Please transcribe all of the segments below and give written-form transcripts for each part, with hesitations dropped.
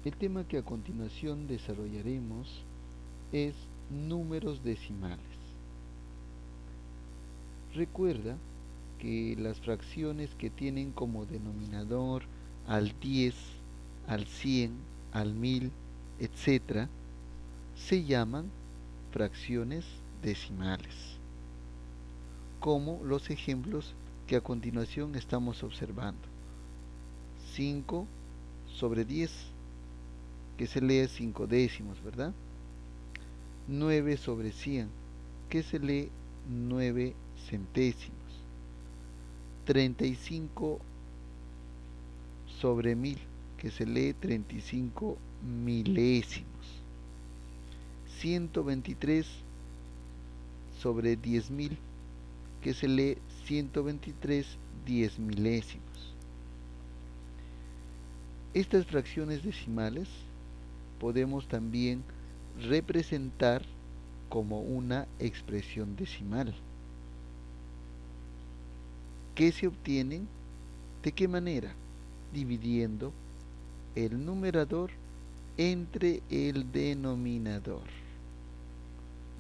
El tema que a continuación desarrollaremos es números decimales. Recuerda que las fracciones que tienen como denominador al 10, al 100, al 1000, etc., se llaman fracciones decimales, como los ejemplos que a continuación estamos observando. 5 sobre 10, que se lee 5 décimos, ¿verdad? 9 sobre 100, que se lee 9 centésimos. 35 sobre 1000, que se lee 35 milésimos. 123 sobre 10.000, que se lee 123 10 milésimos. Estas fracciones decimales podemos también representar como una expresión decimal. ¿Qué se obtienen? ¿De qué manera? Dividiendo el numerador entre el denominador.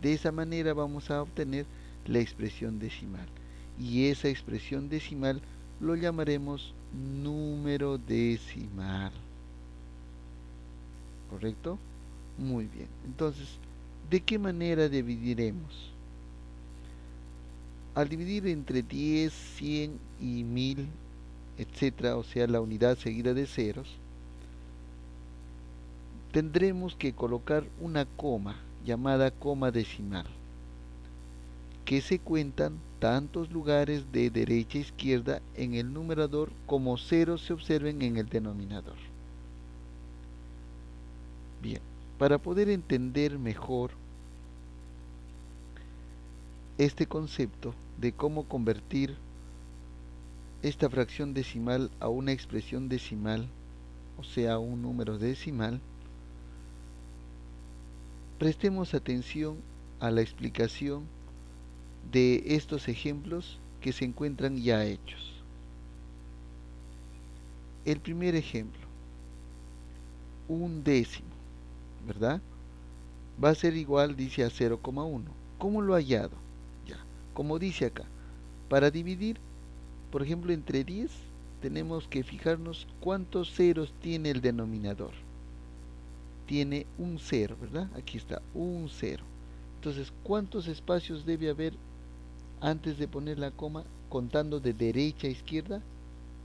De esa manera vamos a obtener la expresión decimal. Y esa expresión decimal lo llamaremos número decimal. ¿Correcto? Muy bien. Entonces, ¿de qué manera dividiremos? Al dividir entre 10, 100 y 1000, etcétera, o sea, la unidad seguida de ceros, tendremos que colocar una coma llamada coma decimal, que se cuentan tantos lugares de derecha a izquierda en el numerador como ceros se observen en el denominador. Bien, para poder entender mejor este concepto de cómo convertir esta fracción decimal a una expresión decimal, o sea, a un número decimal, prestemos atención a la explicación de estos ejemplos que se encuentran ya hechos. El primer ejemplo, un décimo, ¿verdad? Va a ser igual, dice, a 0,1. ¿Cómo lo he hallado? Ya, como dice acá, para dividir, por ejemplo, entre 10, tenemos que fijarnos cuántos ceros tiene el denominador. Tiene un 0, ¿verdad? Aquí está, un 0. Entonces, ¿cuántos espacios debe haber antes de poner la coma? Contando de derecha a izquierda,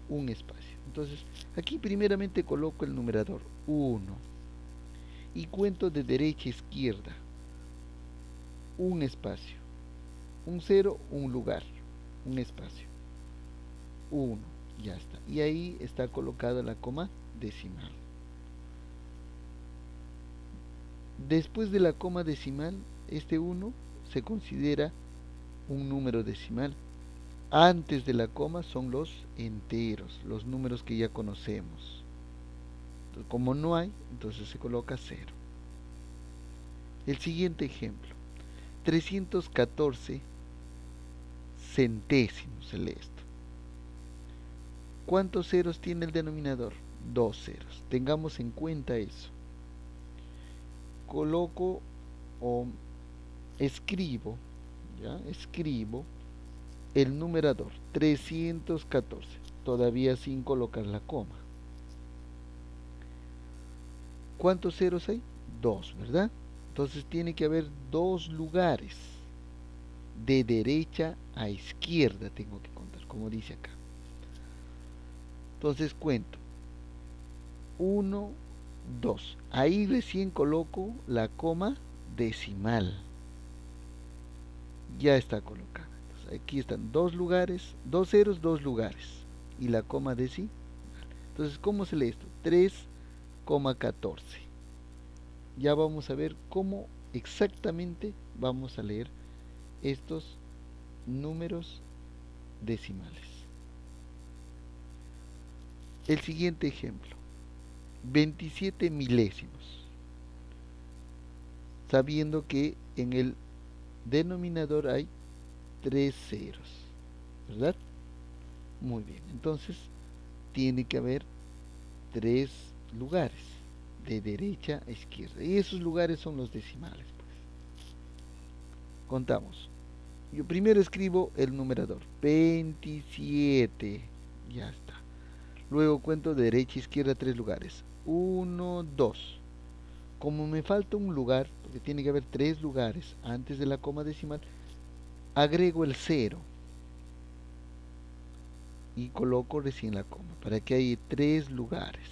un espacio. Entonces, aquí primeramente coloco el numerador 1 y cuento de derecha a izquierda, un espacio, un 0, un lugar, un espacio, 1, ya está. Y ahí está colocada la coma decimal. Después de la coma decimal, este 1 se considera un número decimal. Antes de la coma son los enteros, los números que ya conocemos. Entonces, como no hay, entonces se coloca 0. El siguiente ejemplo, 314 centésimos, se lee esto. ¿Cuántos ceros tiene el denominador? 2 ceros. Tengamos en cuenta eso. Coloco o escribo, ¿ya? Escribo el numerador 314, todavía sin colocar la coma. ¿Cuántos ceros hay? 2, ¿verdad? Entonces tiene que haber dos lugares de derecha a izquierda, tengo que contar, como dice acá. Entonces cuento 1, 2. Ahí recién coloco la coma decimal. Ya está colocada. Entonces, aquí están dos lugares, dos ceros, dos lugares. Y la coma decimal. Entonces, ¿cómo se lee esto? 3,14. Ya vamos a ver cómo exactamente vamos a leer estos números decimales. El siguiente ejemplo, 27 milésimos, sabiendo que en el denominador hay 3 ceros, ¿verdad? Muy bien, entonces tiene que haber 3 lugares, de derecha a izquierda. Y esos lugares son los decimales, pues. Contamos. Yo primero escribo el numerador, 27, ya está. Luego cuento de derecha a izquierda 3 lugares, 1, 2. Como me falta un lugar, porque tiene que haber 3 lugares antes de la coma decimal, agrego el 0 y coloco recién la coma, para que haya 3 lugares,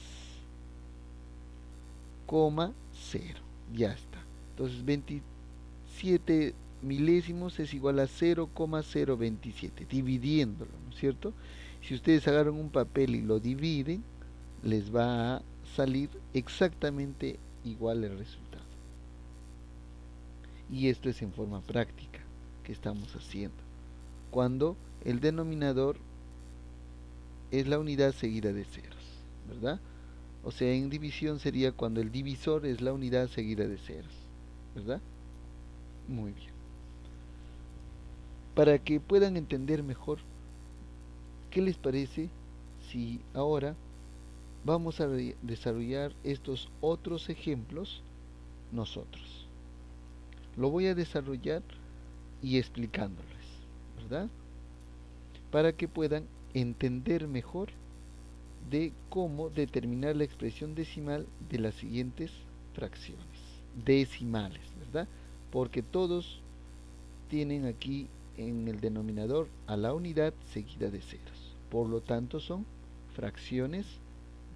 coma 0, ya está. Entonces 27 milésimos es igual a 0,027, dividiéndolo, ¿no es cierto? Si ustedes agarran un papel y lo dividen, les va a salir exactamente igual el resultado. Y esto es en forma práctica que estamos haciendo, cuando el denominador es la unidad seguida de ceros, ¿verdad? O sea, en división sería cuando el divisor es la unidad seguida de ceros, ¿verdad? Muy bien. Para que puedan entender mejor, ¿qué les parece si ahora vamos a desarrollar estos otros ejemplos nosotros? Lo voy a desarrollar y explicándoles, ¿verdad? Para que puedan entender mejor de cómo determinar la expresión decimal de las siguientes fracciones decimales, ¿verdad? Porque todos tienen aquí en el denominador a la unidad seguida de ceros. Por lo tanto, son fracciones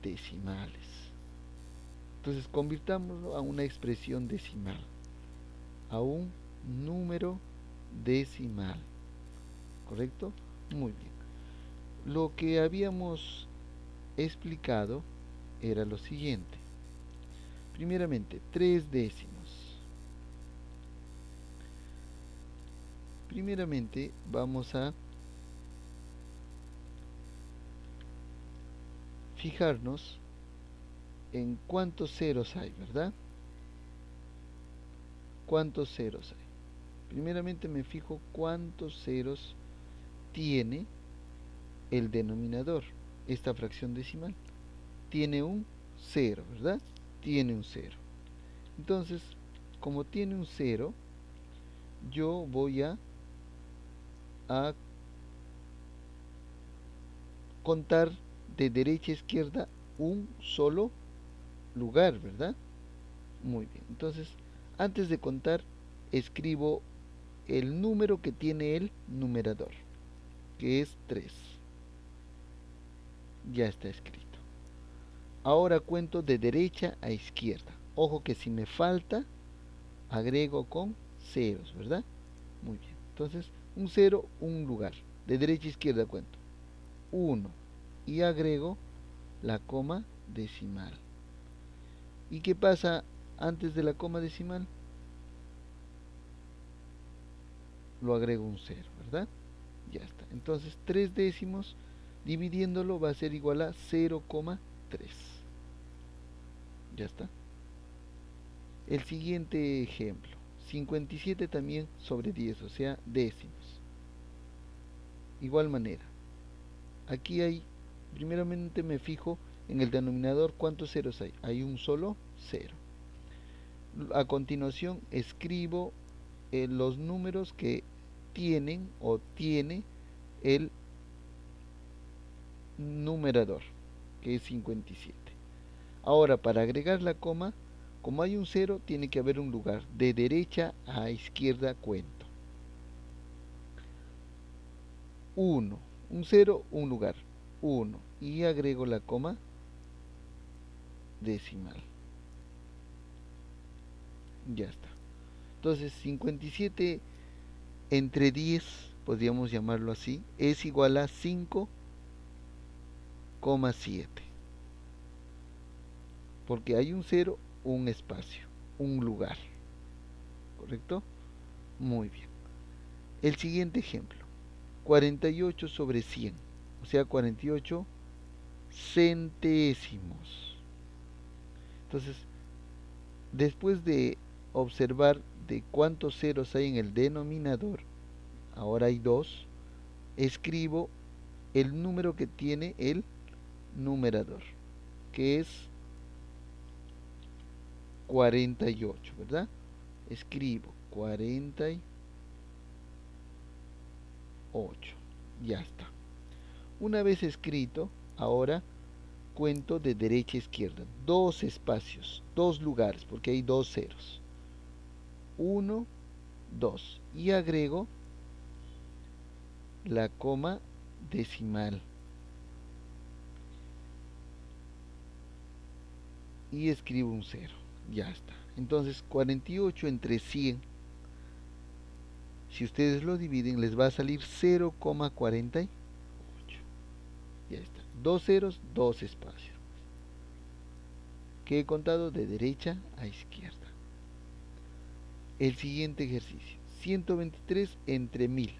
decimales. Entonces, convirtámoslo a una expresión decimal, a un número decimal, ¿correcto? Muy bien. Lo que habíamos explicado era lo siguiente. Primeramente, 3 décimos. Primeramente vamos a fijarnos en cuántos ceros hay, ¿verdad? ¿Cuántos ceros hay? Primeramente me fijo cuántos ceros tiene el denominador, esta fracción decimal. Tiene un 0, ¿verdad? Tiene un 0. Entonces, como tiene un 0, yo voy a contar de derecha a izquierda un solo lugar, ¿verdad? Muy bien. Entonces, antes de contar, escribo el número que tiene el numerador, que es 3. Ya está escrito. Ahora cuento de derecha a izquierda. Ojo que si me falta, agrego con ceros, ¿verdad? Muy bien. Entonces, un 0, un lugar. De derecha a izquierda cuento 1 y agrego la coma decimal. ¿Y qué pasa antes de la coma decimal? Lo agrego un 0, ¿verdad? Ya está. Entonces 3 décimos dividiéndolo va a ser igual a 0,3. Ya está. El siguiente ejemplo, 57 también sobre 10, o sea, décimos. Igual manera. Aquí hay, primeramente me fijo en el denominador cuántos ceros hay. Hay un solo 0. A continuación escribo los números que tienen o tiene el numerador, que es 57. Ahora, para agregar la coma, como hay un 0, tiene que haber un lugar. De derecha a izquierda cuento. 1, un 0, un lugar. 1. Y agrego la coma decimal. Ya está. Entonces, 57 entre 10, podríamos llamarlo así, es igual a 5,7. Porque hay un 0, un espacio, un lugar. ¿Correcto? Muy bien. El siguiente ejemplo, 48 sobre 100, o sea, 48 centésimos. Entonces, después de observar de cuántos ceros hay en el denominador, ahora hay 2, escribo el número que tiene el numerador, que es 48, ¿verdad? Escribo 48, ya está. Una vez escrito, ahora cuento de derecha a izquierda, dos espacios, dos lugares, porque hay dos ceros. 1, 2, y agrego la coma decimal y escribo un 0, ya está. Entonces 48 entre 100, si ustedes lo dividen, les va a salir 0,48. Ya está, dos ceros, dos espacios, que he contado de derecha a izquierda. El siguiente ejercicio, 123 entre 1000,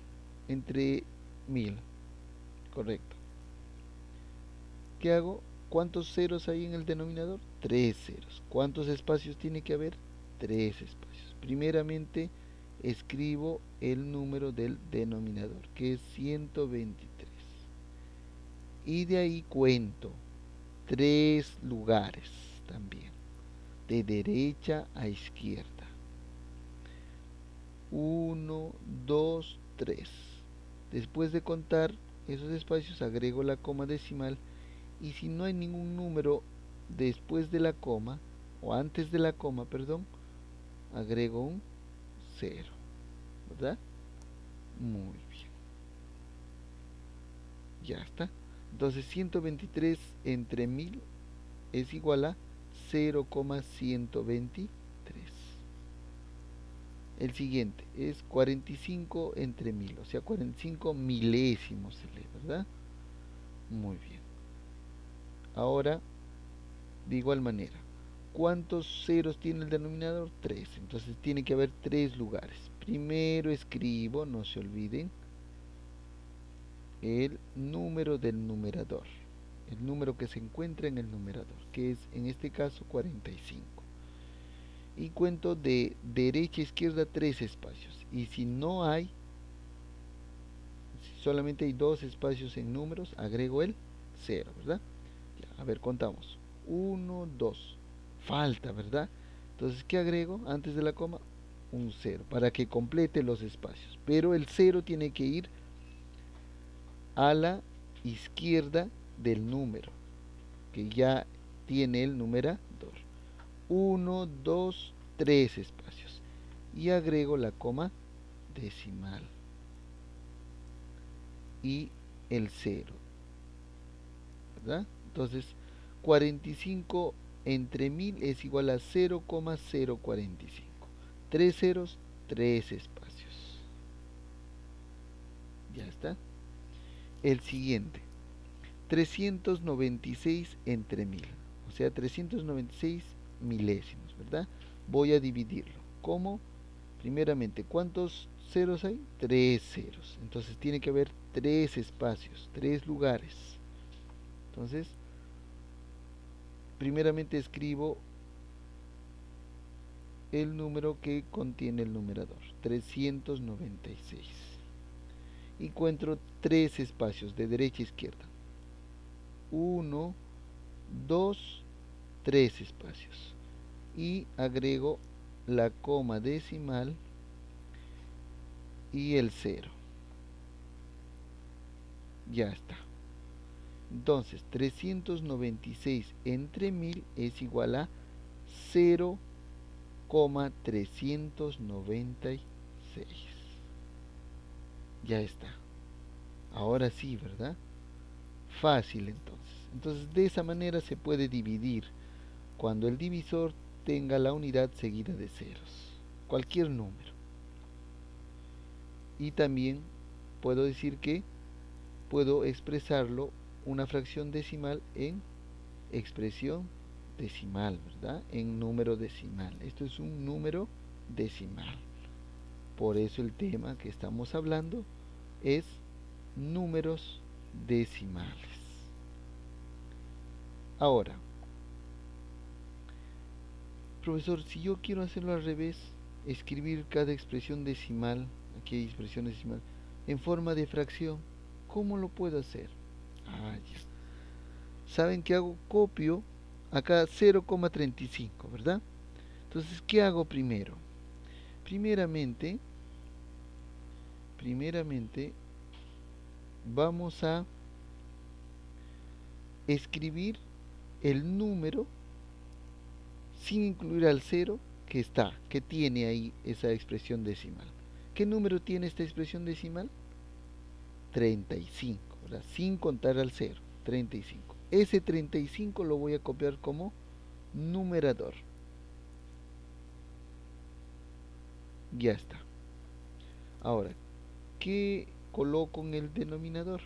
entre 1000, correcto. ¿Qué hago? ¿Cuántos ceros hay en el denominador? 3 ceros. ¿Cuántos espacios tiene que haber? 3 espacios. Primeramente escribo el número del denominador, que es 123. Y de ahí cuento 3 lugares también, de derecha a izquierda. 1, 2, 3. Después de contar esos espacios, agrego la coma decimal, y si no hay ningún número después de la coma, o antes de la coma, perdón, agrego un 0, ¿verdad? Muy bien, ya está. Entonces 123 entre 1000 es igual a 0,123. El siguiente es 45 entre 1000, o sea, 45 milésimos se lee, ¿verdad? Muy bien. Ahora, de igual manera, ¿cuántos ceros tiene el denominador? 3. Entonces tiene que haber 3 lugares. Primero escribo, no se olviden, el número del numerador. El número que se encuentra en el numerador, que es en este caso 45. Y cuento de derecha a izquierda 3 espacios. Y si no hay, si solamente hay 2 espacios en números, agrego el 0, ¿verdad? Ya, a ver, contamos. 1, 2. Falta, ¿verdad? Entonces, ¿qué agrego antes de la coma? Un 0, para que complete los espacios. Pero el 0 tiene que ir a la izquierda del número, que ya tiene el numerador. 1, 2, 3 espacios. Y agrego la coma decimal y el 0, ¿verdad? Entonces, 45 entre 1000 es igual a 0,045. 3 ceros, 3 espacios. Ya está. El siguiente, 396 entre 1000, o sea, 396 milésimos, ¿verdad? Voy a dividirlo. ¿Cómo? Primeramente, ¿cuántos ceros hay? 3 ceros. Entonces tiene que haber 3 espacios, 3 lugares. Entonces, primeramente escribo el número que contiene el numerador, 396. Encuentro 3 espacios de derecha a izquierda. 1, 2, 3 espacios. Y agrego la coma decimal y el 0. Ya está. Entonces, 396 entre 1000 es igual a 0,396. Ya está. Ahora sí, ¿verdad? Fácil entonces. Entonces, de esa manera se puede dividir cuando el divisor tenga la unidad seguida de ceros. Cualquier número. Y también puedo decir que puedo expresarlo una fracción decimal en expresión decimal, ¿verdad? En número decimal. Esto es un número decimal. Por eso el tema que estamos hablando es números decimales. Ahora, profesor, si yo quiero hacerlo al revés, escribir cada expresión decimal, aquí hay expresión decimal, en forma de fracción, ¿cómo lo puedo hacer? Ah, ya. ¿Saben qué hago? Copio acá 0,35, ¿verdad? Entonces, ¿qué hago primero? Primeramente vamos a escribir el número sin incluir al cero que tiene ahí esa expresión decimal. ¿Qué número tiene esta expresión decimal? 35, ¿verdad? Sin contar al cero, 35. Ese 35 lo voy a copiar como numerador. Ya está. Ahora, ¿qué coloco en el denominador?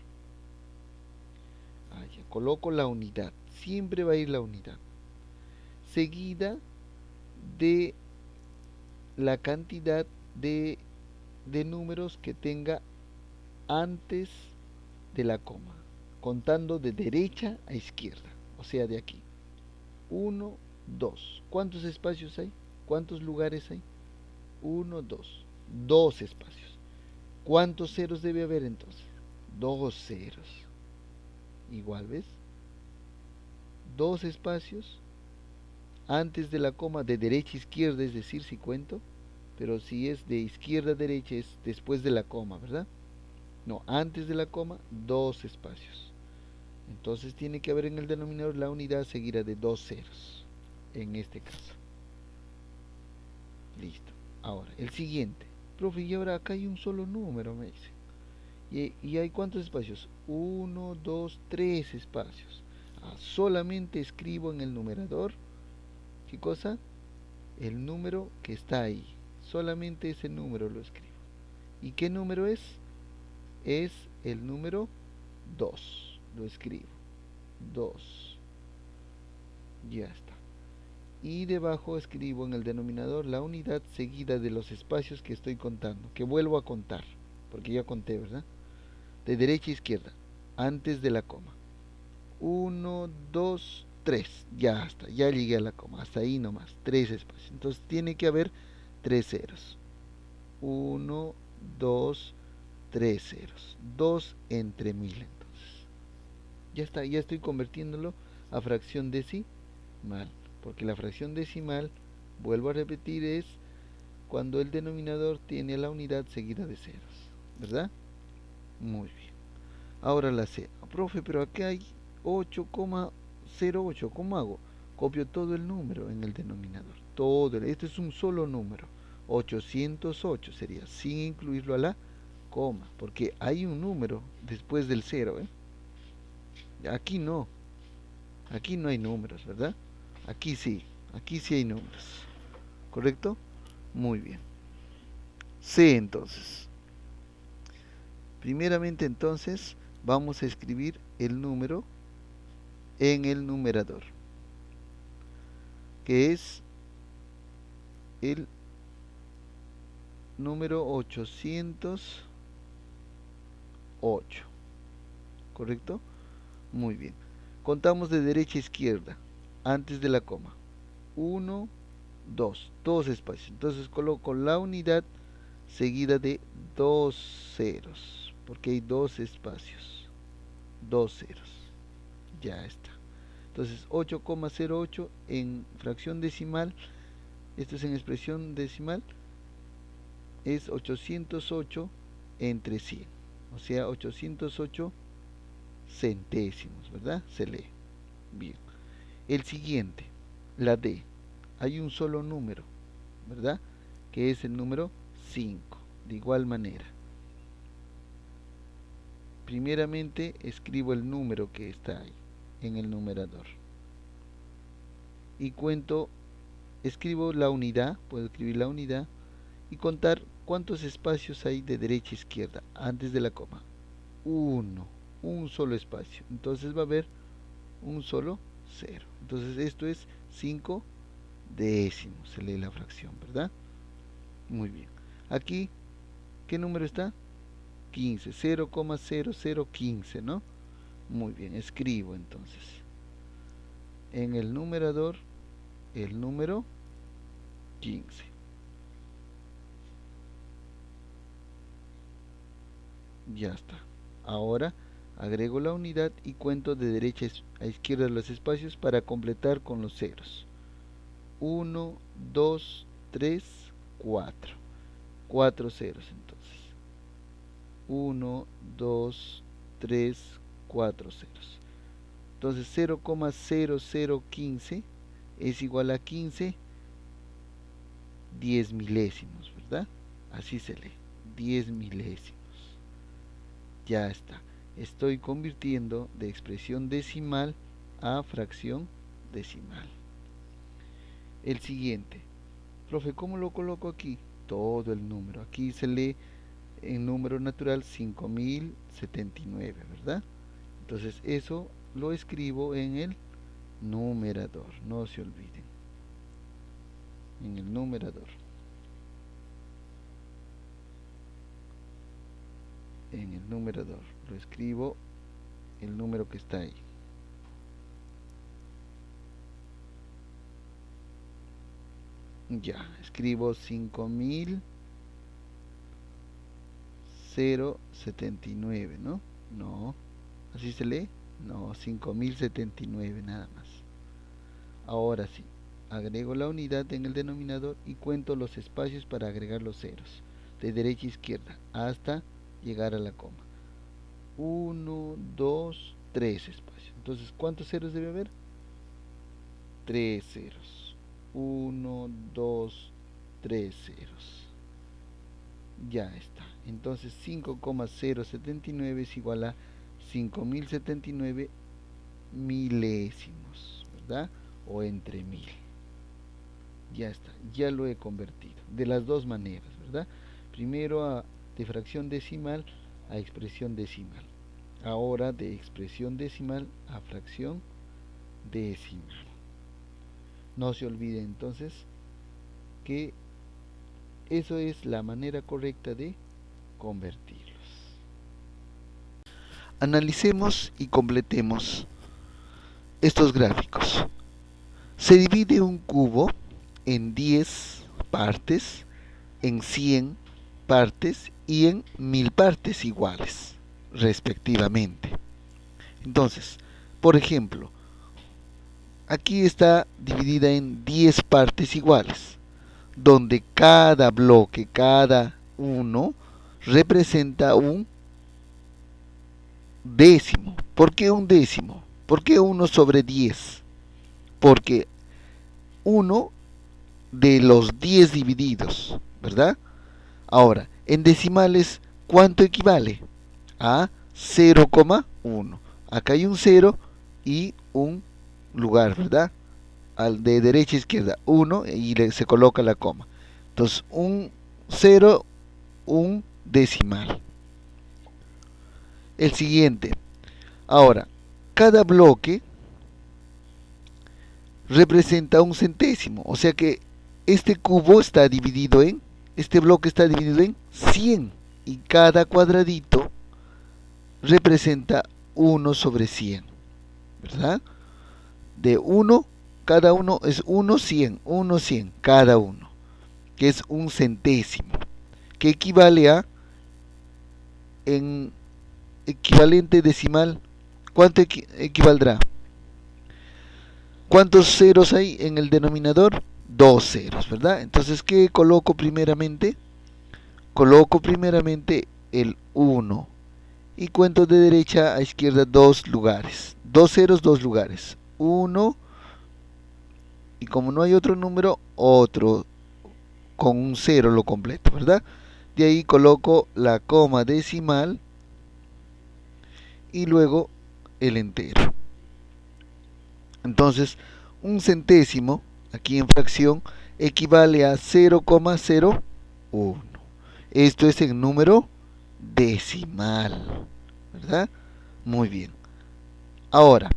Ya coloco la unidad. Siempre va a ir la unidad. Seguida de la cantidad de números que tenga antes de la coma, contando de derecha a izquierda, o sea, de aquí. 1, 2. ¿Cuántos espacios hay? ¿Cuántos lugares hay? 1, 2. 2 espacios. ¿Cuántos ceros debe haber entonces? 2 ceros. Igual, ¿ves? 2 espacios antes de la coma de derecha a izquierda, es decir, si cuento, pero si es de izquierda a derecha es después de la coma, ¿verdad? No, antes de la coma, 2 espacios. Entonces tiene que haber en el denominador la unidad seguida de 2 ceros, en este caso. Listo. Ahora, el siguiente. Profe, y ahora acá hay un solo número, me dice. ¿Y hay cuántos espacios? 1, 2, 3 espacios. Solamente escribo en el numerador, ¿qué cosa? El número que está ahí. Solamente ese número lo escribo. ¿Y qué número es? Es el número 2. Lo escribo. 2. Ya está. Y debajo escribo en el denominador la unidad seguida de los espacios que estoy contando, que vuelvo a contar, porque ya conté, ¿verdad? De derecha a izquierda, antes de la coma. 1, 2, 3. Ya está, ya llegué a la coma, hasta ahí nomás, 3 espacios. Entonces tiene que haber 3 ceros. 1, 2, 3 ceros. 2 entre 1000 entonces. Ya está, ya estoy convirtiéndolo a fracción decimal. Porque la fracción decimal, vuelvo a repetir, es cuando el denominador tiene la unidad seguida de ceros, ¿verdad? Muy bien. Ahora la C. Profe, pero acá hay 8,08. ¿Cómo hago? Copio todo el número en el denominador. Este es un solo número. 808 sería, sin incluirlo a la coma, porque hay un número después del cero, ¿eh? Aquí no. Aquí no hay números, ¿verdad? Aquí sí hay números. ¿Correcto? Muy bien. C entonces. Primeramente entonces vamos a escribir el número en el numerador, que es el número 808. ¿Correcto? Muy bien. Contamos de derecha a izquierda, antes de la coma. 1, 2, 2 espacios. Entonces coloco la unidad seguida de 2 ceros, porque hay 2 espacios. 2 ceros. Ya está. Entonces 8,08 en fracción decimal, esto es en expresión decimal, es 808 entre 100. O sea, 808 centésimos, ¿verdad? Se lee. Bien. El siguiente, la D. Hay un solo número, ¿verdad? Que es el número 5. De igual manera. Primeramente escribo el número que está ahí en el numerador. Y escribo la unidad, puedo escribir la unidad y contar cuántos espacios hay de derecha a izquierda antes de la coma. 1, un solo espacio. Entonces va a haber un solo 0. Entonces esto es 5 décimos, se lee la fracción, ¿verdad? Muy bien. Aquí, ¿qué número está? 15, 0,0015, ¿no? Muy bien, escribo entonces en el numerador el número 15. Ya está. Ahora agrego la unidad y cuento de derecha a izquierda los espacios para completar con los ceros. 1, 2, 3, 4. 4 ceros entonces. 1, 2, 3, 4 ceros. Entonces 0,0015 es igual a 15 10 milésimos, ¿verdad? Así se lee, 10 milésimos. Ya está. Estoy convirtiendo de expresión decimal a fracción decimal. El siguiente. Profe, ¿cómo lo coloco aquí? Todo el número. Aquí se lee en número natural 5079, ¿verdad? Entonces eso lo escribo en el numerador, no se olviden. En el numerador. En el numerador. Lo escribo el número que está ahí. Ya, escribo 5079, ¿no? No, ¿así se lee? No, 5079 nada más. Ahora sí, agrego la unidad en el denominador y cuento los espacios para agregar los ceros, de derecha a izquierda, hasta llegar a la coma. 1, 2, 3 espacios. Entonces, ¿cuántos ceros debe haber? 3 ceros. 1, 2, 3 ceros. Ya está. Entonces 5,079 es igual a 5079 milésimos, ¿verdad? O entre 1000. Ya está, ya lo he convertido. De las dos maneras, ¿verdad? Primero de fracción decimal a expresión decimal. Ahora de expresión decimal a fracción decimal. No se olvide entonces que eso es la manera correcta de convertirlos. Analicemos y completemos estos gráficos. Se divide un cubo en 10 partes, en 100 partes y en 1000 partes iguales, respectivamente. Entonces, por ejemplo, aquí está dividida en 10 partes iguales, donde cada bloque, cada uno, representa un décimo. ¿Por qué un décimo? ¿Por qué 1 sobre 10? Porque 1 de los 10 divididos, ¿verdad? Ahora, en decimales, ¿cuánto equivale? A 0,1. Acá hay un 0 y un lugar, ¿verdad? Al de derecha a izquierda, 1 y se coloca la coma. Entonces, un 0, un decimal. El siguiente. Ahora, cada bloque representa un centésimo. O sea que este cubo está dividido en, este bloque está dividido en 100. Y cada cuadradito representa 1 sobre 100. ¿Verdad? De 1, cada uno es 1, 100, 1, 100, cada uno. Que es un centésimo. Que equivale a, en equivalente decimal, ¿cuánto equivaldrá? ¿Cuántos ceros hay en el denominador? 2 ceros, ¿verdad? Entonces, ¿qué coloco primeramente? Coloco primeramente el 1 y cuento de derecha a izquierda 2 lugares. 2 ceros, 2 lugares. 1 y como no hay otro número, otro con un 0 lo completo, ¿verdad? De ahí coloco la coma decimal y luego el entero. Entonces, un centésimo, aquí en fracción, equivale a 0,01. Esto es en número decimal, ¿verdad? Muy bien. Ahora,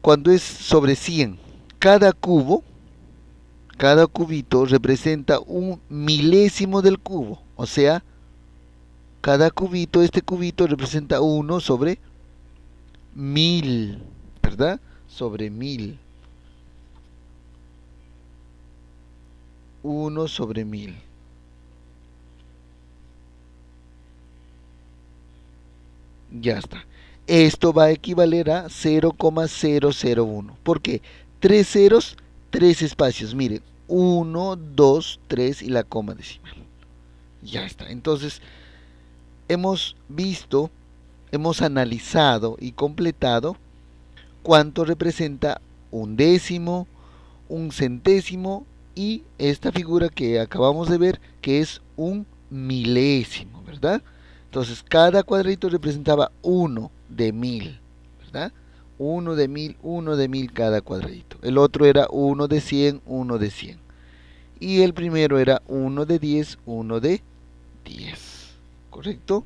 cuando es sobre 100, cada cubo, cada cubito representa un milésimo del cubo. O sea, cada cubito, este cubito representa 1 sobre 1000, ¿verdad? Sobre 1000. 1 sobre 1000. Ya está. Esto va a equivaler a 0,001. ¿Por qué? tres ceros, tres espacios. Miren, 1, 2, 3 y la coma decimal. Ya está. Entonces, hemos visto, hemos analizado y completado cuánto representa un décimo, un centésimo y esta figura que acabamos de ver que es un milésimo, ¿verdad? Entonces cada cuadradito representaba uno de mil, ¿verdad? Uno de mil cada cuadradito. El otro era uno de 100, uno de 100. Y el primero era uno de 10, uno de 10. ¿Correcto?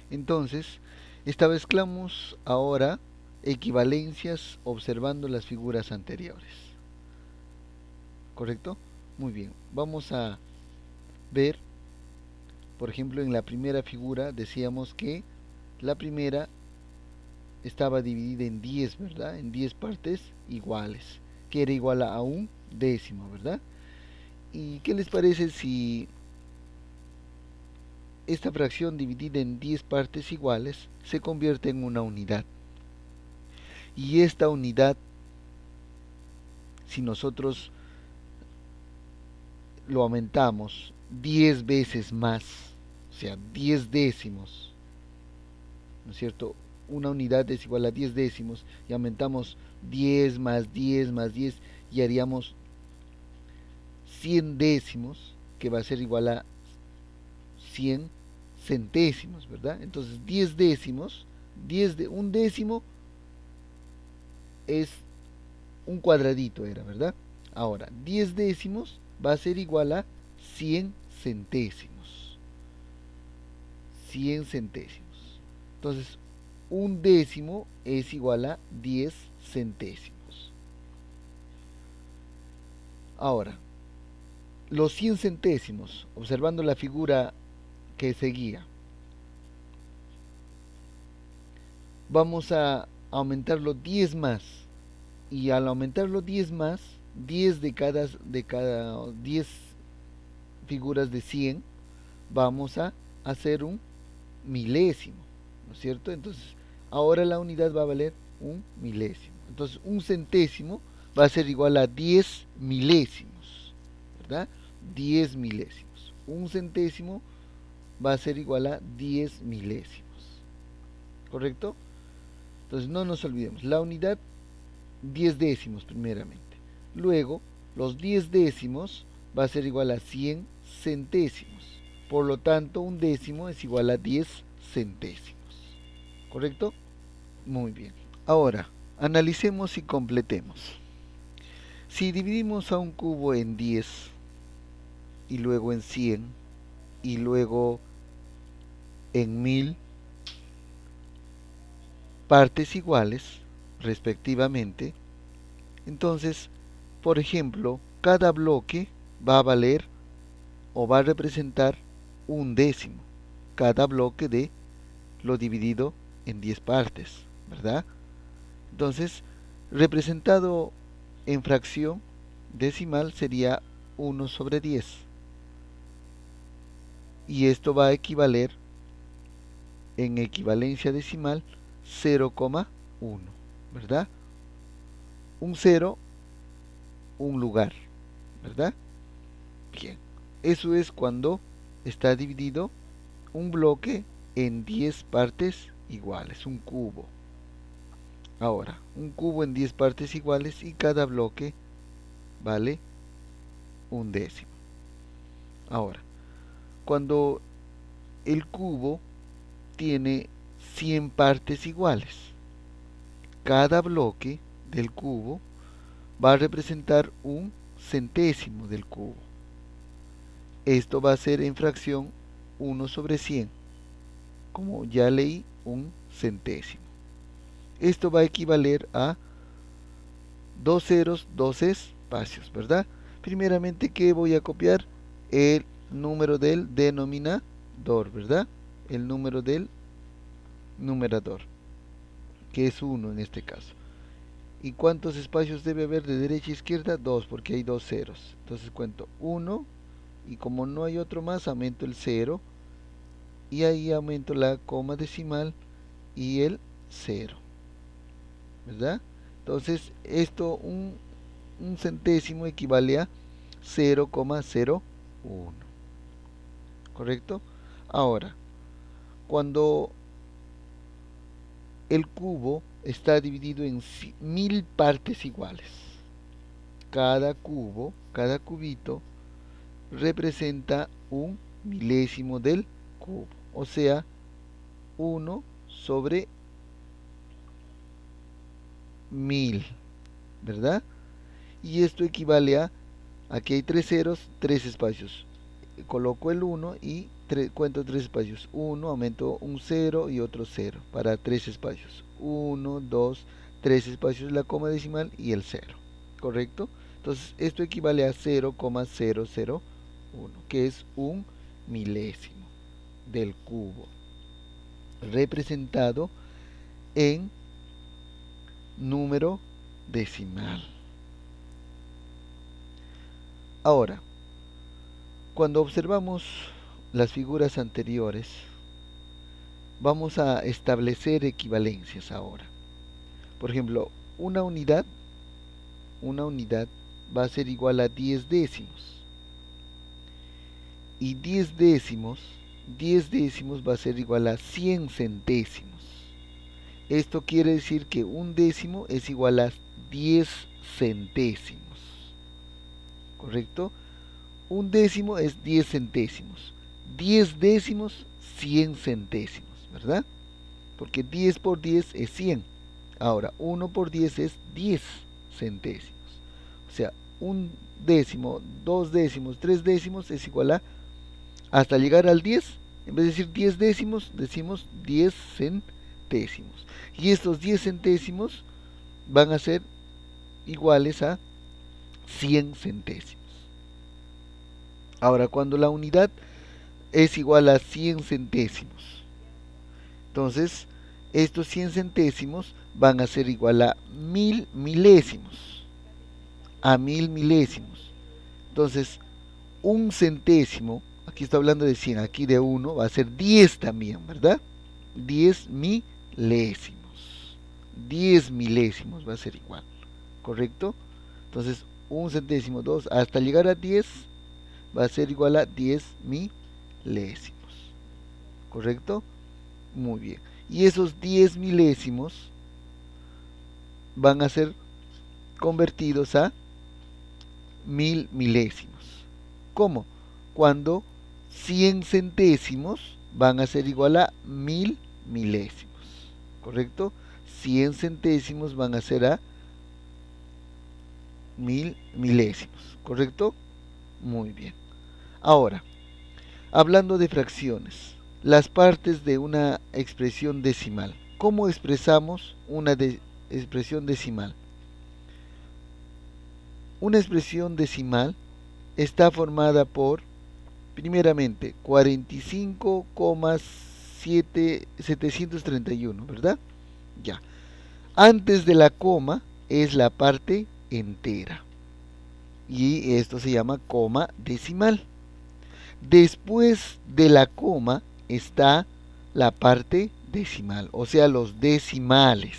Entonces, establezcamos ahora equivalencias observando las figuras anteriores. ¿Correcto? Muy bien. Vamos a ver, por ejemplo, en la primera figura decíamos que la primera estaba dividida en 10, ¿verdad? En 10 partes iguales, que era igual a un décimo, ¿verdad? ¿Y qué les parece si esta fracción dividida en 10 partes iguales se convierte en una unidad? Y esta unidad, si nosotros lo aumentamos 10 veces más, o sea, 10 décimos, ¿no es cierto? Una unidad es igual a 10 décimos y aumentamos 10 más 10 más 10 y haríamos 100 décimos, que va a ser igual a 100 centésimos, ¿verdad? Entonces 10 décimos, un décimo es un cuadradito, era, ¿verdad? Ahora, 10 décimos va a ser igual a 100 centésimos. 100 centésimos. Entonces, un décimo es igual a 10 centésimos. Ahora, los 100 centésimos, observando la figura que seguía, vamos a aumentarlo 10 más. Y al aumentarlo 10 más, 10 de cada 10 figuras de 100, vamos a hacer un milésimo, ¿no es cierto? Entonces, ahora la unidad va a valer un milésimo. Entonces, un centésimo va a ser igual a 10 milésimos, ¿verdad? 10 milésimos. Un centésimo va a ser igual a 10 milésimos, ¿correcto? Entonces, no nos olvidemos, la unidad 10 décimos primeramente. Luego, los 10 décimos va a ser igual a 100 centésimos. Por lo tanto, un décimo es igual a 10 centésimos. ¿Correcto? Muy bien. Ahora, analicemos y completemos. Si dividimos a un cubo en 10 y luego en 100 y luego en 1000 partes iguales, respectivamente, entonces, por ejemplo, cada bloque va a valer o va a representar un décimo. Cada bloque de lo dividido en 10 partes, ¿verdad? Entonces, representado en fracción decimal sería 1 sobre 10. Y esto va a equivaler en equivalencia decimal 0,1, ¿verdad? Un 0, un lugar, ¿verdad? Bien, eso es cuando está dividido un bloque en 10 partes iguales, un cubo. Ahora, un cubo en 10 partes iguales y cada bloque vale un décimo. Ahora, cuando el cubo tiene 100 partes iguales, cada bloque del cubo va a representar un centésimo del cubo. Esto va a ser en fracción 1 sobre 100, como ya leí, un centésimo. Esto va a equivaler a 2 ceros, 2 espacios, ¿verdad? Primeramente, ¿qué voy a copiar? El número del denominador, ¿verdad? El número del numerador, que es 1 en este caso. ¿Y cuántos espacios debe haber de derecha a izquierda? 2, porque hay 2 ceros. Entonces cuento 1 y como no hay otro más, aumento el 0 y ahí aumento la coma decimal y el 0, ¿verdad? Entonces, un centésimo equivale a 0,01. ¿Correcto? Ahora, cuando el cubo está dividido en 1000 partes iguales, cada cubo, cada cubito, representa un milésimo del cubo. O sea, 1 sobre 1000, ¿verdad? Y esto equivale a, aquí hay 3 ceros, 3 espacios. Coloco el 1 y cuento 3 espacios. 1, aumento un 0 y otro 0 para 3 espacios. 1, 2, 3 espacios la coma decimal y el 0. ¿Correcto? Entonces esto equivale a 0,001, que es un milésimo del cubo, representado en número decimal. Ahora, cuando observamos las figuras anteriores, vamos a establecer equivalencias ahora. Por ejemplo, una unidad va a ser igual a 10 décimos. Y 10 décimos va a ser igual a 100 centésimos. Esto quiere decir que un décimo es igual a 10 centésimos. ¿Correcto? Un décimo es 10 centésimos. 10 décimos, 100 centésimos, ¿verdad? Porque 10 por 10 es 100. Ahora, 1 por 10 es 10 centésimos. O sea, un décimo, 2 décimos, 3 décimos es igual a, hasta llegar al 10, en vez de decir 10 décimos, decimos 10 centésimos. Y estos 10 centésimos van a ser iguales a 100 centésimos. Ahora, cuando la unidad es igual a 100 centésimos, entonces estos 100 centésimos van a ser igual a 1000 milésimos. A 1000 milésimos. Entonces, un centésimo, aquí está hablando de 100, aquí de 1, va a ser 10 también, ¿verdad? 10 milésimos. 10 milésimos va a ser igual, ¿correcto? Entonces, un centésimo, 2, hasta llegar a 10, va a ser igual a 10 milésimos, ¿correcto? Muy bien. Y esos 10 milésimos van a ser convertidos a 1000 milésimos. ¿Cómo? Cuando 100 centésimos van a ser igual a 1000 milésimos, ¿correcto? 100 centésimos van a ser a 1000 milésimos, ¿correcto? Muy bien. Ahora, hablando de fracciones, las partes de una expresión decimal. ¿Cómo expresamos una expresión decimal? Una expresión decimal está formada por, primeramente, 45,731, ¿verdad? Ya. Antes de la coma es la parte entera. Y esto se llama coma decimal. Después de la coma está la parte decimal, o sea, los decimales.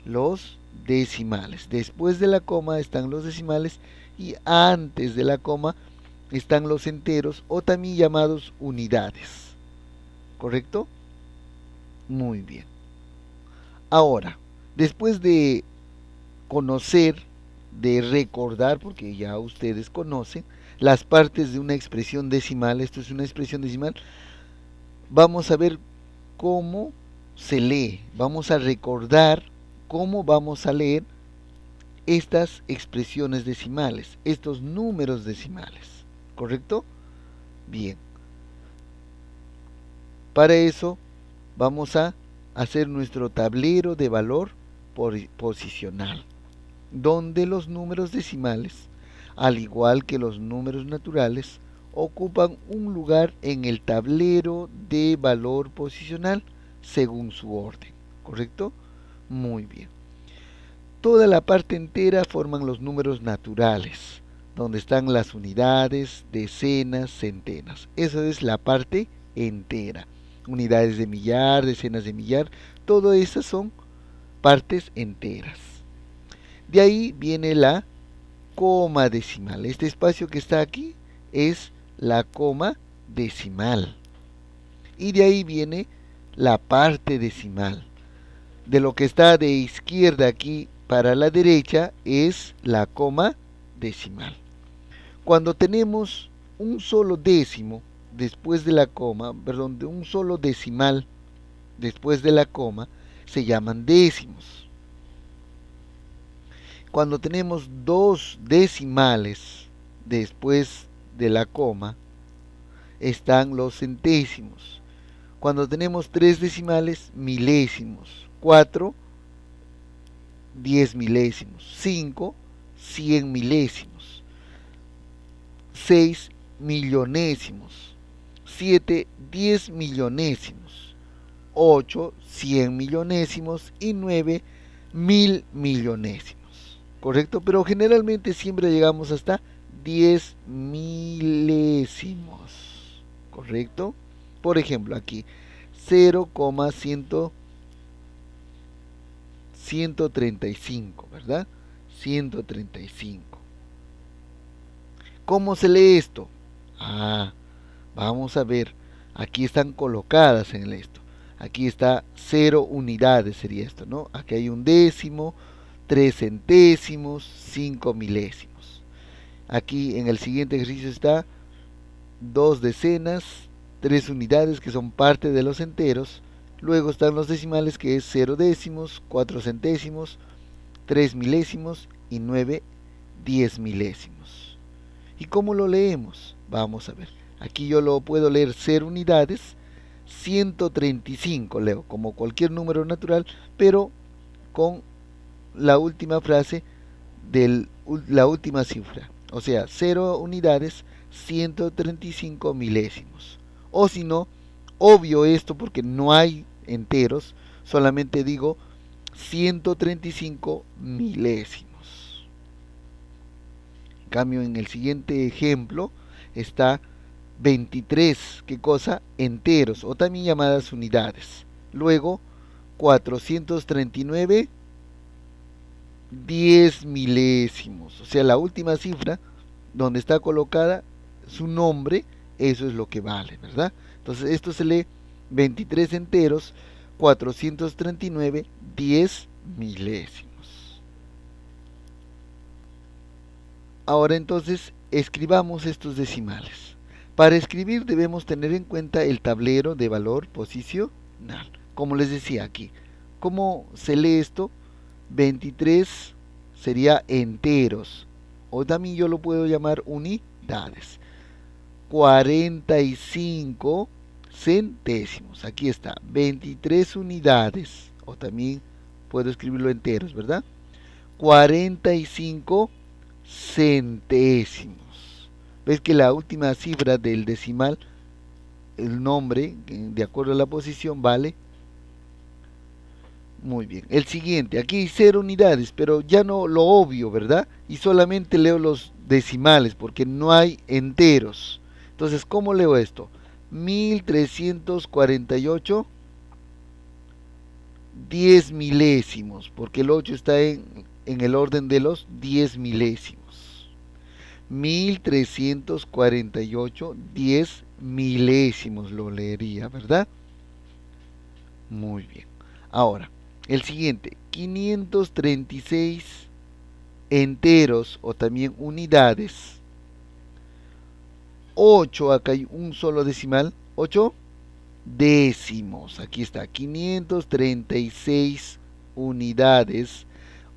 Los decimales. Después de la coma están los decimales y antes de la coma están los enteros o también llamados unidades. ¿Correcto? Muy bien. Ahora, después de conocer, de recordar, porque ya ustedes conocen las partes de una expresión decimal, esto es una expresión decimal, vamos a ver cómo se lee, vamos a recordar cómo vamos a leer estas expresiones decimales, estos números decimales, ¿correcto? Bien, para eso vamos a hacer nuestro tablero de valor posicional, donde los números decimales, al igual que los números naturales, ocupan un lugar en el tablero de valor posicional según su orden, ¿correcto? Muy bien. Toda la parte entera forman los números naturales, donde están las unidades, decenas, centenas. Eso es la parte entera. Unidades de millar, decenas de millar, todo esas son partes enteras. De ahí viene la coma decimal. Este espacio que está aquí es la coma decimal. Y de ahí viene la parte decimal. De lo que está de izquierda aquí para la derecha es la coma decimal. Cuando tenemos un solo décimo después de la coma, perdón, de un solo decimal después de la coma, se llaman décimos. Cuando tenemos dos decimales después de la coma, están los centésimos. Cuando tenemos tres decimales, milésimos. 4, 10 milésimos. 5, 100 milésimos. 6, millonésimos. 7, 10 millonésimos. 8, 100 millonésimos. Y 9, 1000 millonésimos. ¿Correcto? Pero generalmente siempre llegamos hasta 10 milésimos. ¿Correcto? Por ejemplo, aquí 0,135, ¿verdad? 135. ¿Cómo se lee esto? Vamos a ver. Aquí están colocadas en esto. Aquí está 0 unidades, sería esto, ¿no? Aquí hay un décimo, 3 centésimos, 5 milésimos. Aquí en el siguiente ejercicio está 2 decenas, 3 unidades que son parte de los enteros. Luego están los decimales que es 0 décimos, 4 centésimos, 3 milésimos y 9 10 milésimos. ¿Y cómo lo leemos? Vamos a ver. Aquí yo lo puedo leer 0 unidades, 135 leo como cualquier número natural, pero con la última frase de la última cifra. O sea, 0 unidades, 135 milésimos. O si no, obvio esto porque no hay enteros, solamente digo 135 milésimos. En cambio, en el siguiente ejemplo está 23, ¿qué cosa? Enteros, o también llamadas unidades. Luego, 439 10 milésimos. O sea, la última cifra donde está colocada su nombre, eso es lo que vale, ¿verdad? Entonces, esto se lee 23 enteros, 439 10 milésimos. Ahora entonces, escribamos estos decimales. Para escribir debemos tener en cuenta el tablero de valor posicional. Como les decía aquí, ¿cómo se lee esto? 23 sería enteros, o también yo lo puedo llamar unidades. 45 centésimos, aquí está, 23 unidades, o también puedo escribirlo enteros, ¿verdad? 45 centésimos. ¿Ves que la última cifra del decimal, el nombre, de acuerdo a la posición, vale? Muy bien. El siguiente, aquí hay 0 unidades, pero ya no lo obvio, ¿verdad? Y solamente leo los decimales porque no hay enteros. Entonces, ¿cómo leo esto? 1348 10 milésimos, porque el 8 está en el orden de los 10 milésimos. 1348 10 milésimos lo leería, ¿verdad? Muy bien. Ahora, el siguiente, 536 enteros o también unidades. 8, acá hay un solo decimal, 8 décimos. Aquí está, 536 unidades,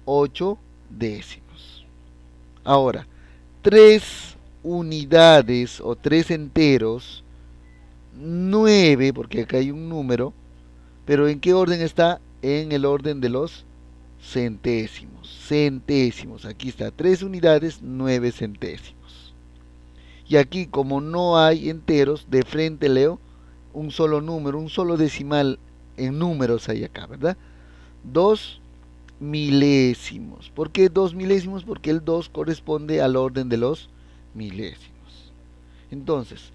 8 décimos. Ahora, 3 unidades o 3 enteros, 9, porque acá hay un número, pero ¿en qué orden está? En el orden de los centésimos. Centésimos. Aquí está, 3 unidades, 9 centésimos. Y aquí, como no hay enteros, de frente leo un solo número, un solo decimal en números hay acá, ¿verdad? 2 milésimos. ¿Por qué 2 milésimos? Porque el 2 corresponde al orden de los milésimos. Entonces,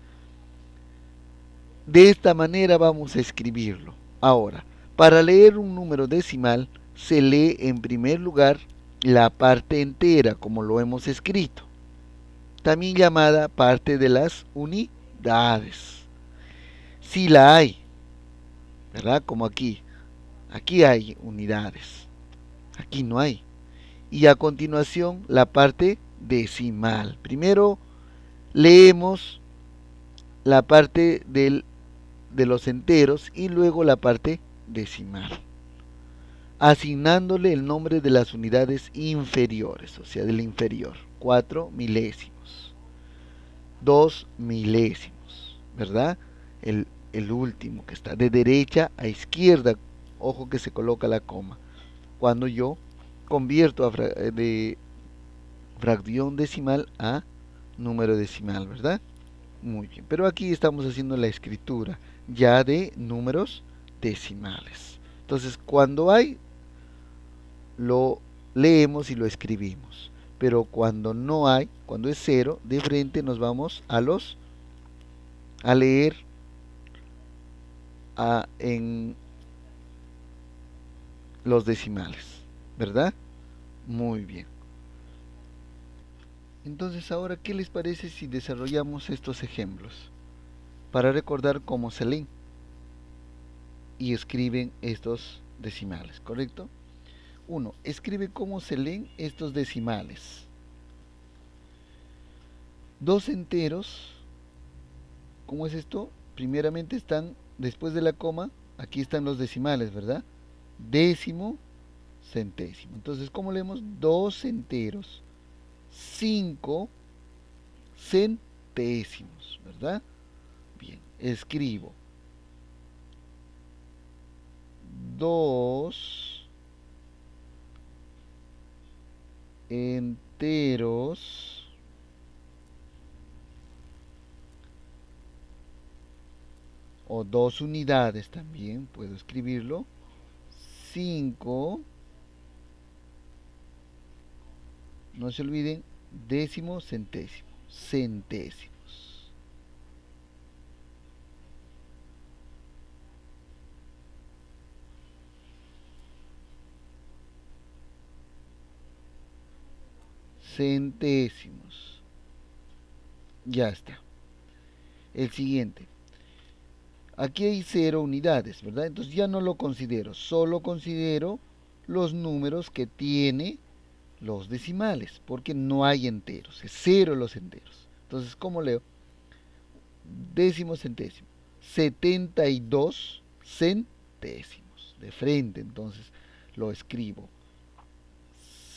de esta manera vamos a escribirlo. Ahora, para leer un número decimal, se lee en primer lugar la parte entera, como lo hemos escrito, también llamada parte de las unidades. Si la hay, ¿verdad? Como aquí. Aquí hay unidades. Aquí no hay. Y a continuación la parte decimal. Primero leemos la parte de los enteros y luego la parte decimal, asignándole el nombre de las unidades inferiores, o sea, del inferior. 4 milésimos, 2 milésimos, ¿verdad? El último que está de derecha a izquierda, ojo que se coloca la coma. Cuando yo convierto de fracción decimal a número decimal, ¿verdad? Muy bien, pero aquí estamos haciendo la escritura ya de números decimales. Entonces, cuando hay, lo leemos y lo escribimos. Pero cuando no hay, cuando es cero, de frente nos vamos a leer en los decimales, ¿verdad? Muy bien. Entonces, ahora, ¿qué les parece si desarrollamos estos ejemplos para recordar cómo se leen y escriben estos decimales, ¿correcto? Uno, escribe cómo se leen estos decimales. Dos enteros, ¿cómo es esto? Primeramente están, después de la coma, aquí están los decimales, ¿verdad? Décimo, centésimo. Entonces, ¿cómo leemos? Dos enteros, 5 centésimos, ¿verdad? Bien, escribo dos enteros o dos unidades también, puedo escribirlo, 5, no se olviden, décimo, centésimo, centésimos. Centésimos. Ya está. El siguiente. Aquí hay 0 unidades, ¿verdad? Entonces ya no lo considero, solo considero los números que tiene los decimales, porque no hay enteros, es cero los enteros. Entonces, ¿cómo leo? Décimo centésimo, 72 centésimos. De frente, entonces lo escribo.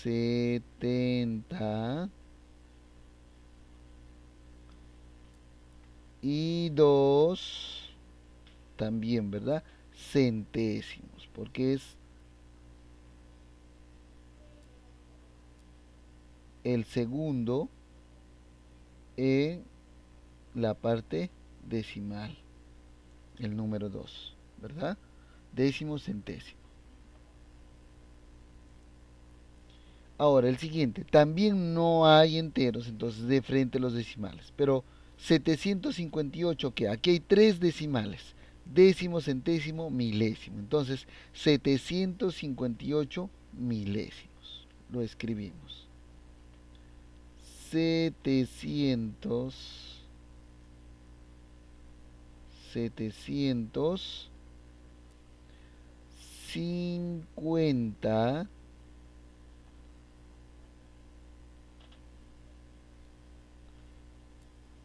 72 también, ¿verdad? Centésimos, porque es el segundo en la parte decimal, el número 2, ¿verdad? Décimo centésimo. Ahora, el siguiente, también no hay enteros, entonces de frente los decimales, pero 758, que aquí hay tres decimales, décimo, centésimo, milésimo, entonces 758 milésimos, lo escribimos. 750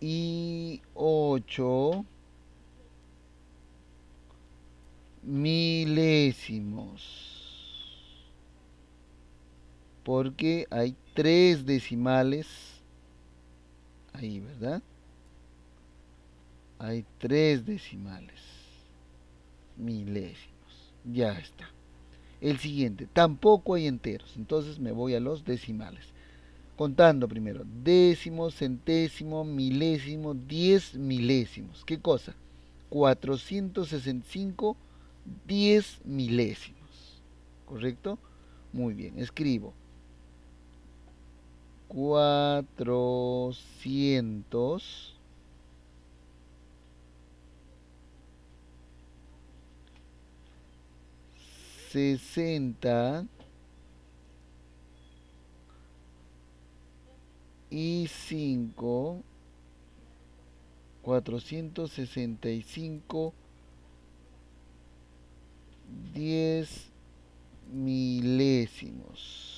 y 8 milésimos, porque hay tres decimales ahí, ¿verdad? Hay tres decimales, milésimos, ya está. El siguiente, tampoco hay enteros, entonces me voy a los decimales. Contando primero, décimo, centésimo, milésimo, 10 milésimos. ¿Qué cosa? 465 10 milésimos. ¿Correcto? Muy bien, escribo 400 65 60 y 5, 465 10 milésimos.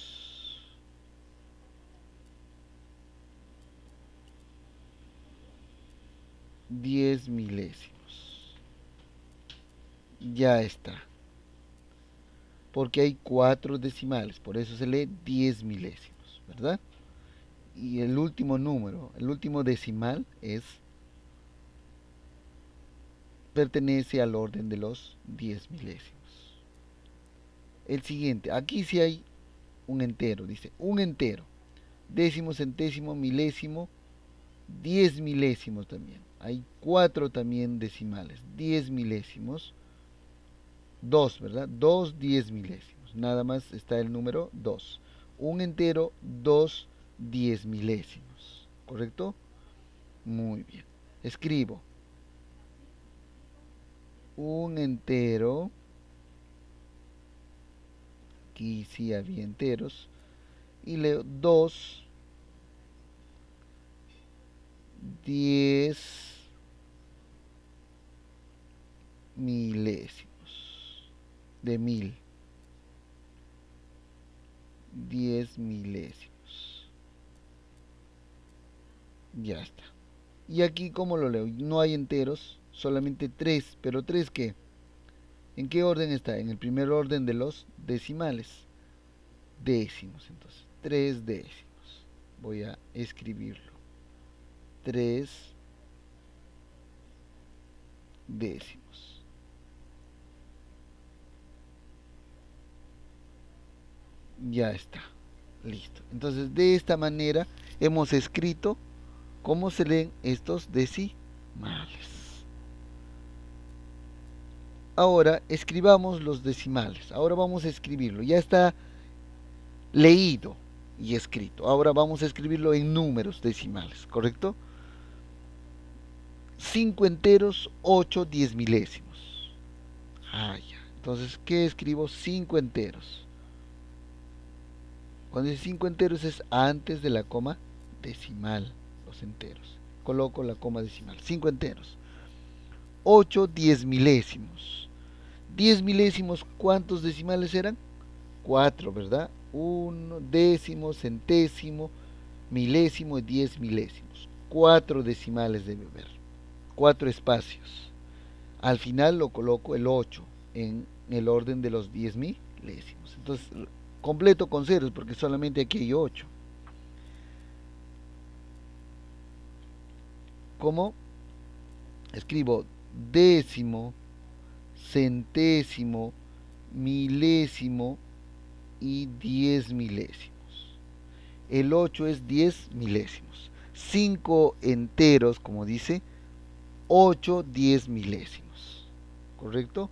Ya está. Porque hay 4 decimales, por eso se lee 10 milésimos, ¿verdad? Y el último número, el último decimal pertenece al orden de los 10 milésimos. El siguiente, aquí sí hay un entero, dice un entero, décimo, centésimo, milésimo, 10 milésimos también. Hay 4 también decimales, 10 milésimos, 2, ¿verdad? 2 10 milésimos. Nada más está el número 2. Un entero, 2 10 milésimos. ¿Correcto? Muy bien. Escribo un entero. Aquí sí había enteros. Y leo 2 10 milésimos. De 1000. 10 milésimos. Ya está. Y aquí, ¿cómo lo leo? No hay enteros, solamente 3. ¿Pero 3 qué? ¿En qué orden está? En el primer orden de los decimales. Décimos, entonces. 3 décimos. Voy a escribirlo. 3 décimos. Ya está. Listo. Entonces, de esta manera hemos escrito cómo se leen estos decimales. Ahora escribamos los decimales. Ahora vamos a escribirlo. Ya está leído y escrito. Ahora vamos a escribirlo en números decimales, ¿correcto? 5 enteros, 8 10 milésimos. Ah, ya. Entonces, ¿qué escribo? 5 enteros. Cuando dice 5 enteros es antes de la coma decimal, los enteros. Coloco la coma decimal. 5 enteros. 8 10 milésimos. 10 milésimos, ¿cuántos decimales eran? 4, ¿verdad? 1 décimo, centésimo, milésimo y 10 milésimos. 4 decimales debe haber. 4 espacios. Al final lo coloco el 8 en el orden de los 10 milésimos. Entonces, completo con ceros porque solamente aquí hay 8. ¿Cómo? Escribo décimo, centésimo, milésimo y 10 milésimos. El 8 es 10 milésimos. 5 enteros, como dice, 8 10 milésimos. ¿Correcto?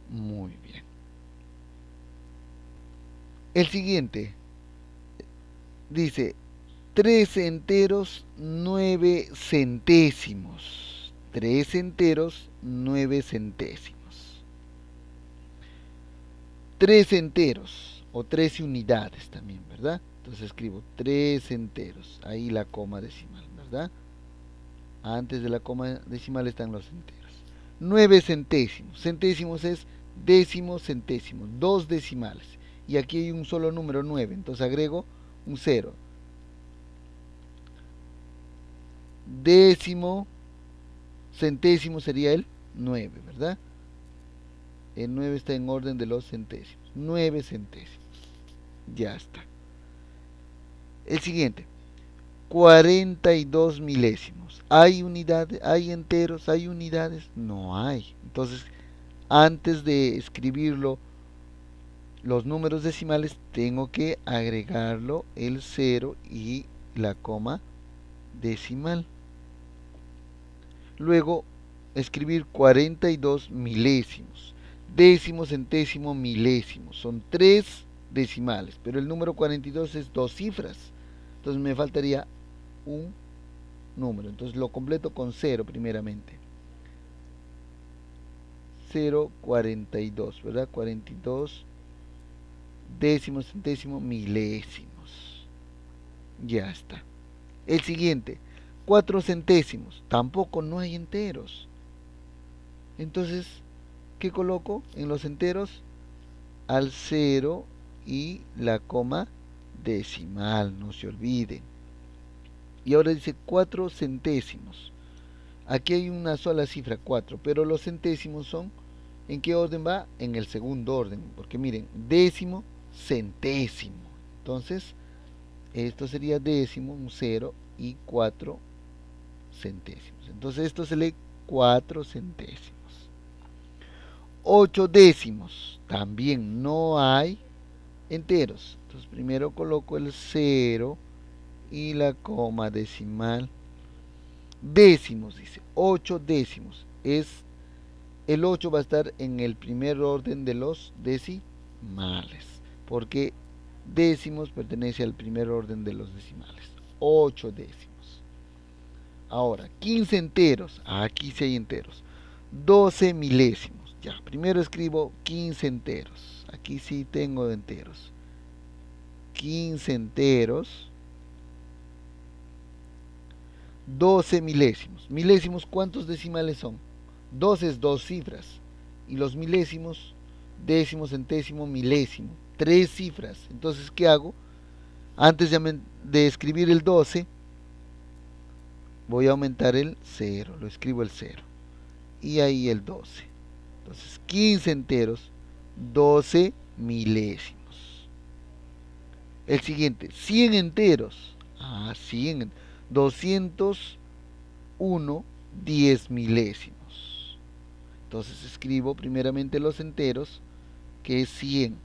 Muy bien. El siguiente dice 3 enteros 9 centésimos. 3 enteros 9 centésimos. 3 enteros o 13 unidades también, ¿verdad? Entonces escribo 3 enteros. Ahí la coma decimal, ¿verdad? Antes de la coma decimal están los enteros. 9 centésimos. Centésimos es décimos, centésimos. 2 decimales. Y aquí hay un solo número 9. Entonces agrego un 0. Décimo, centésimo sería el 9, ¿verdad? El 9 está en orden de los centésimos. 9 centésimos. Ya está. El siguiente. 42 milésimos. ¿Hay unidades? ¿Hay enteros? ¿Hay unidades? No hay. Entonces, antes de escribirlo, los números decimales, tengo que agregarlo el 0 y la coma decimal. Luego, escribir 42 milésimos. Décimo, centésimo, milésimo. Son 3 decimales, pero el número 42 es 2 cifras. Entonces me faltaría un número. Entonces lo completo con 0 primeramente. 0, 42, ¿verdad? 42 décimo, centésimo, milésimos. Ya está. El siguiente, 4 centésimos. Tampoco no hay enteros. Entonces, ¿qué coloco en los enteros? Al cero y la coma decimal, no se olviden. Y ahora dice 4 centésimos. Aquí hay una sola cifra, 4, pero los centésimos son, ¿en qué orden va? En el segundo orden, porque miren, décimo, centésimo. Entonces, esto sería décimo, un 0 y 4 centésimos. Entonces, esto se lee 4 centésimos. 8 décimos, también no hay enteros. Entonces, primero coloco el 0 y la coma decimal. Décimos, dice, 8 décimos. El 8 va a estar en el primer orden de los decimales, porque décimos pertenece al primer orden de los decimales. 8 décimos. Ahora, 15 enteros. Aquí sí hay enteros. 12 milésimos. Ya, primero escribo 15 enteros. Aquí sí tengo enteros. 15 enteros. 12 milésimos. Milésimos, ¿cuántos decimales son? 2 es 2 cifras. Y los milésimos, décimo, centésimo, milésimo. 3 cifras. Entonces, ¿qué hago? Antes de escribir el 12, voy a aumentar el 0. Lo escribo el 0. Y ahí el 12. Entonces, 15 enteros, 12 milésimos. El siguiente, 100 enteros. 100. 201 10 milésimos. Entonces escribo primeramente los enteros, que es 100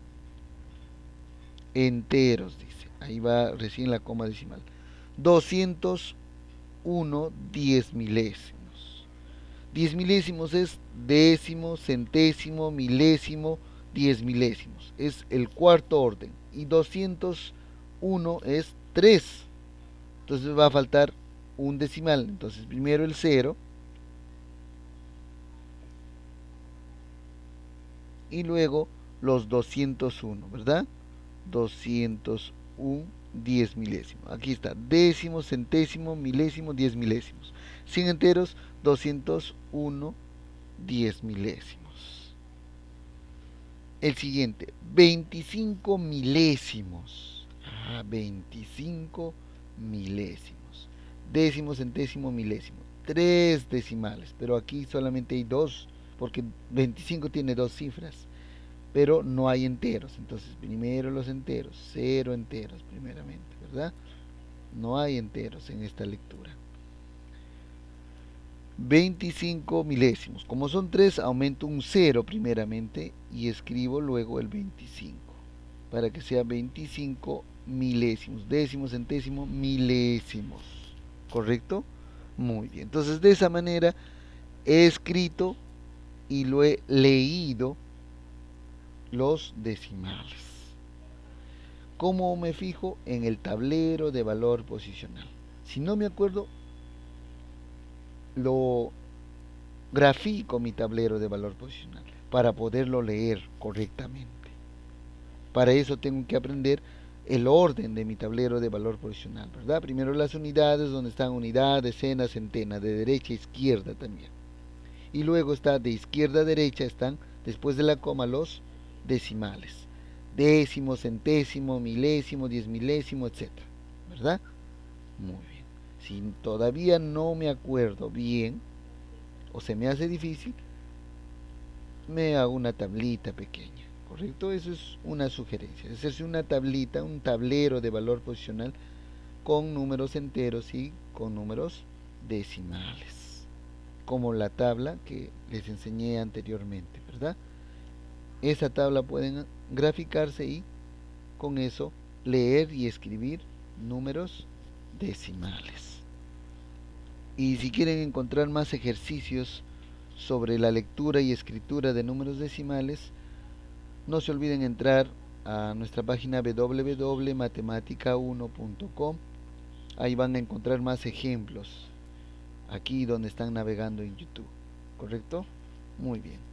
enteros, dice. Ahí va recién la coma decimal. 201 10 milésimos. 10 milésimos es décimo, centésimo, milésimo, 10 milésimos. Es el cuarto orden. Y 201 es 3. Entonces va a faltar un decimal. Entonces primero el 0 y luego los 201, ¿verdad? 201 10 milésimos. Aquí está, décimo, centésimo, milésimo, 10 milésimos. 100 enteros, 201 10 milésimos. El siguiente, 25 milésimos. 25 milésimos. Décimo, centésimo, milésimo. 3 decimales, pero aquí solamente hay 2, porque 25 tiene 2 cifras, pero no hay enteros. Entonces, primero los enteros, 0 enteros primeramente, ¿verdad? No hay enteros en esta lectura. 25 milésimos. Como son 3, aumento un 0 primeramente y escribo luego el 25 para que sea 25 milésimos, décimo, centésimo, milésimos. ¿Correcto? Muy bien. Entonces, de esa manera he escrito y lo he leído los decimales. ¿Cómo me fijo? En el tablero de valor posicional. Si no me acuerdo, lo grafico mi tablero de valor posicional para poderlo leer correctamente. Para eso tengo que aprender el orden de mi tablero de valor posicional, ¿verdad? Primero las unidades, donde están unidad, decena, centena, de derecha a izquierda también. Y luego está de izquierda a derecha, están después de la coma los decimales. Décimo, centésimo, milésimo, 10 milésimo, etc. ¿Verdad? Muy bien. Si todavía no me acuerdo bien o se me hace difícil, me hago una tablita pequeña. ¿Correcto? Eso es una sugerencia. Es hacerse una tablita, un tablero de valor posicional con números enteros y con números decimales. Como la tabla que les enseñé anteriormente, ¿verdad? Esa tabla pueden graficarse y con eso leer y escribir números decimales. Y si quieren encontrar más ejercicios sobre la lectura y escritura de números decimales, no se olviden entrar a nuestra página www.matematica1.com. Ahí van a encontrar más ejemplos, aquí donde están navegando en YouTube. ¿Correcto? Muy bien.